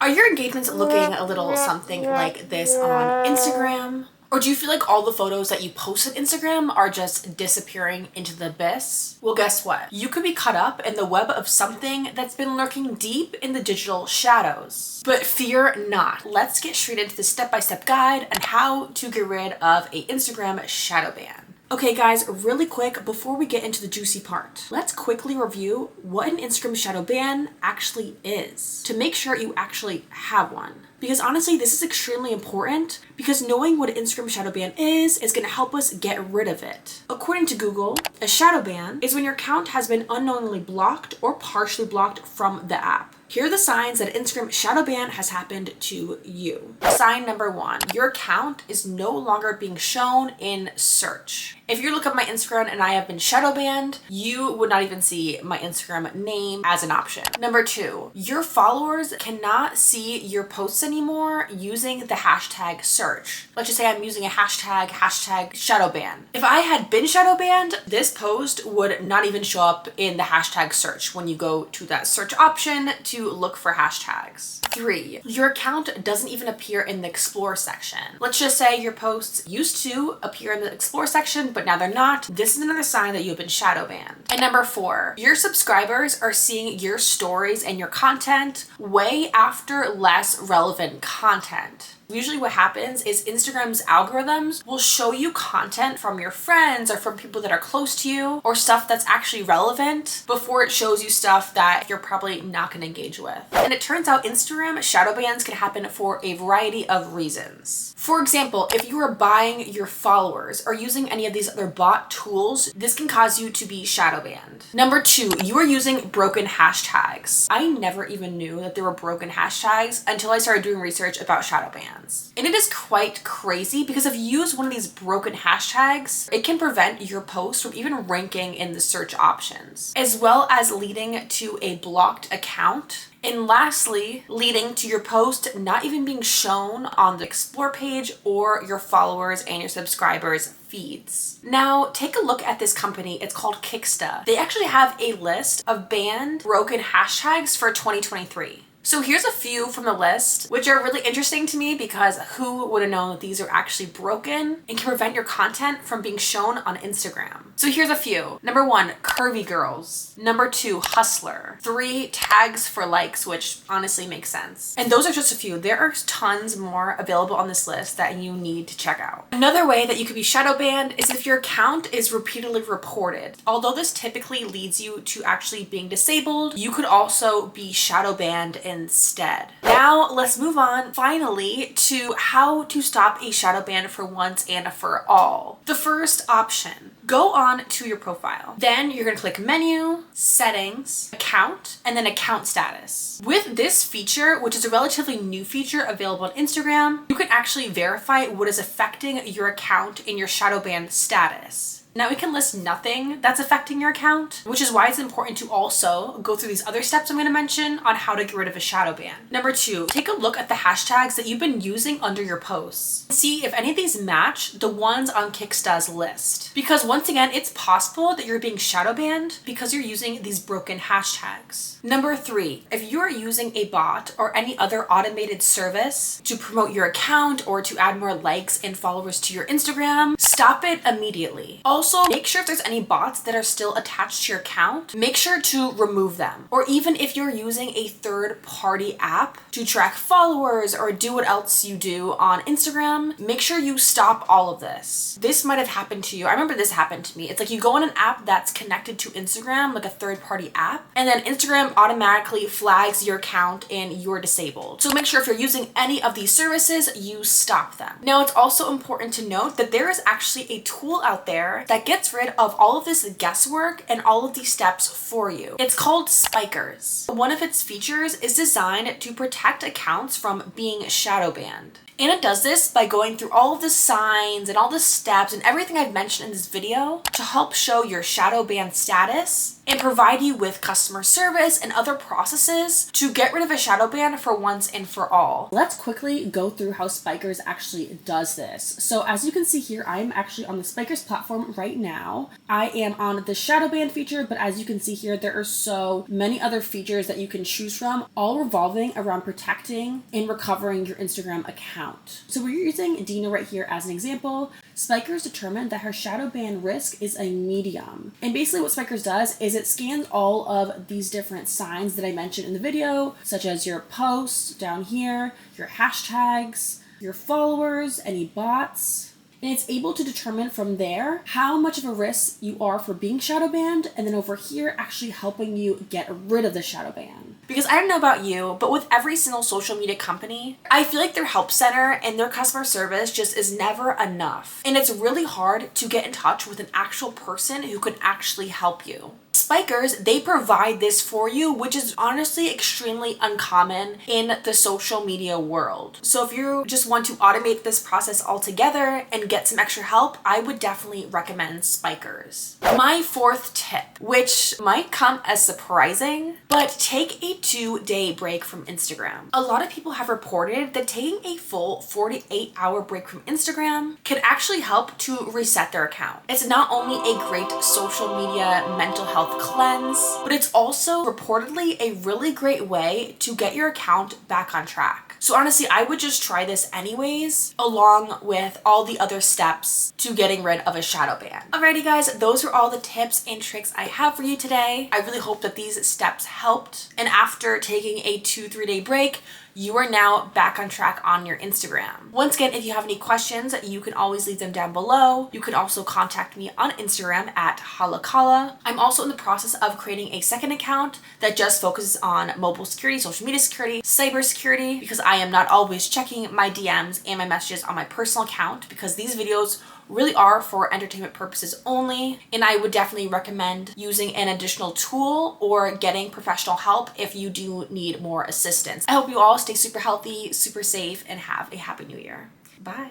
Are your engagements looking a little something like this on Instagram? Or do you feel like all the photos that you post on Instagram are just disappearing into the abyss? Well, guess what? You could be caught up in the web of something that's been lurking deep in the digital shadows. But fear not. Let's get straight into the step-by-step guide on how to get rid of a Instagram shadow ban. Okay guys, really quick, before we get into the juicy part, let's quickly review what an Instagram shadow ban actually is to make sure you actually have one. Because honestly, this is extremely important because knowing what an Instagram shadow ban is going to help us get rid of it. According to Google, a shadow ban is when your account has been unknowingly blocked or partially blocked from the app. Here are the signs that an Instagram shadow ban has happened to you. Sign number 1, your account is no longer being shown in search. If you look up my Instagram and I have been shadow banned, you would not even see my Instagram name as an option. Number 2, your followers cannot see your posts anymore using the hashtag search. Let's just say I'm using a hashtag shadow ban. If I had been shadow banned, this post would not even show up in the hashtag search when you go to that search option to look for hashtags. 3, your account doesn't even appear in the explore section. Let's just say your posts used to appear in the explore section, but now they're not. This is another sign that you've been shadow banned. And number 4, your subscribers are seeing your stories and your content way after less relevant content. Usually what happens is Instagram's algorithms will show you content from your friends or from people that are close to you or stuff that's actually relevant before it shows you stuff that you're probably not going to engage with. And it turns out Instagram shadow bans can happen for a variety of reasons. For example, if you are buying your followers or using any of these other bot tools, this can cause you to be shadow banned. Number 2, you are using broken hashtags. I never even knew that there were broken hashtags until I started doing research about shadow bans. And it is quite crazy because if you use one of these broken hashtags, it can prevent your post from even ranking in the search options, as well as leading to a blocked account. And lastly, leading to your post not even being shown on the explore page or your followers and your subscribers' feeds. Now, take a look at this company. It's called Kicksta. They actually have a list of banned broken hashtags for 2023. So here's a few from the list, which are really interesting to me because who would have known that these are actually broken and can prevent your content from being shown on Instagram. So here's a few. Number 1, curvy girls. Number 2, hustler. 3, tags for likes, which honestly makes sense. And those are just a few. There are tons more available on this list that you need to check out. Another way that you could be shadow banned is if your account is repeatedly reported. Although this typically leads you to actually being disabled, you could also be shadow banned instead. Now let's move on finally to how to stop a shadow ban for once and for all. The first option, go on to your profile. Then you're going to click menu, settings, account, and then account status. With this feature, which is a relatively new feature available on Instagram, you can actually verify what is affecting your account in your shadow ban status. Now we can list nothing that's affecting your account, which is why it's important to also go through these other steps I'm going to mention on how to get rid of a shadow ban. Number 2, take a look at the hashtags that you've been using under your posts. See if any of these match the ones on Kicksta's list. Because once again, it's possible that you're being shadow banned because you're using these broken hashtags. Number 3, if you are using a bot or any other automated service to promote your account or to add more likes and followers to your Instagram, stop it immediately. Also, make sure if there's any bots that are still attached to your account, make sure to remove them. Or even if you're using a third-party app to track followers or do what else you do on Instagram, make sure you stop all of this. This might have happened to you. I remember this happened to me. It's like you go on an app that's connected to Instagram, like a third-party app, and then Instagram automatically flags your account and you're disabled. So make sure if you're using any of these services, you stop them. Now, it's also important to note that there is actually a tool out there that gets rid of all of this guesswork and all of these steps for you. It's called HowSpikers. One of its features is designed to protect accounts from being shadow banned. And it does this by going through all of the signs and all the steps and everything I've mentioned in this video to help show your shadow ban status and provide you with customer service and other processes to get rid of a shadow ban for once and for all. Let's quickly go through how HowSpikers actually does this. So as you can see here, I'm actually on the Spikers platform right now. I am on the Shadowban feature, but as you can see here, there are so many other features that you can choose from, all revolving around protecting and recovering your Instagram account. So we're using Dina right here as an example. Spikers determined that her Shadowban risk is a medium. And basically what Spikers does is it scans all of these different signs that I mentioned in the video, such as your posts down here, your hashtags, your followers, any bots. And it's able to determine from there how much of a risk you are for being shadow banned, and then over here actually helping you get rid of the shadow ban. Because I don't know about you, but with every single social media company, I feel like their help center and their customer service just is never enough. And it's really hard to get in touch with an actual person who can actually help you. Spikers, they provide this for you, which is honestly extremely uncommon in the social media world. So if you just want to automate this process altogether and get some extra help, I would definitely recommend Spikers. My fourth tip, which might come as surprising, but take a 2-day break from Instagram. A lot of people have reported that taking a full 48-hour break from Instagram can actually help to reset their account. It's not only a great social media mental health cleanse, but it's also reportedly a really great way to get your account back on track. So honestly, I would just try this anyways, along with all the other steps to getting rid of a shadow ban. Alrighty guys, those are all the tips and tricks I have for you today. I really hope that these steps helped. And after taking a 2-3 day break, you are now back on track on your Instagram. Once again, if you have any questions, you can always leave them down below. You can also contact me on Instagram at halakala. I'm also in the process of creating a second account that just focuses on mobile security, social media security, cyber security, because I am not always checking my DMs and my messages on my personal account, because these videos really are for entertainment purposes only, and I would definitely recommend using an additional tool or getting professional help if you do need more assistance. I hope you all stay super healthy, super safe, and have a happy new year. Bye.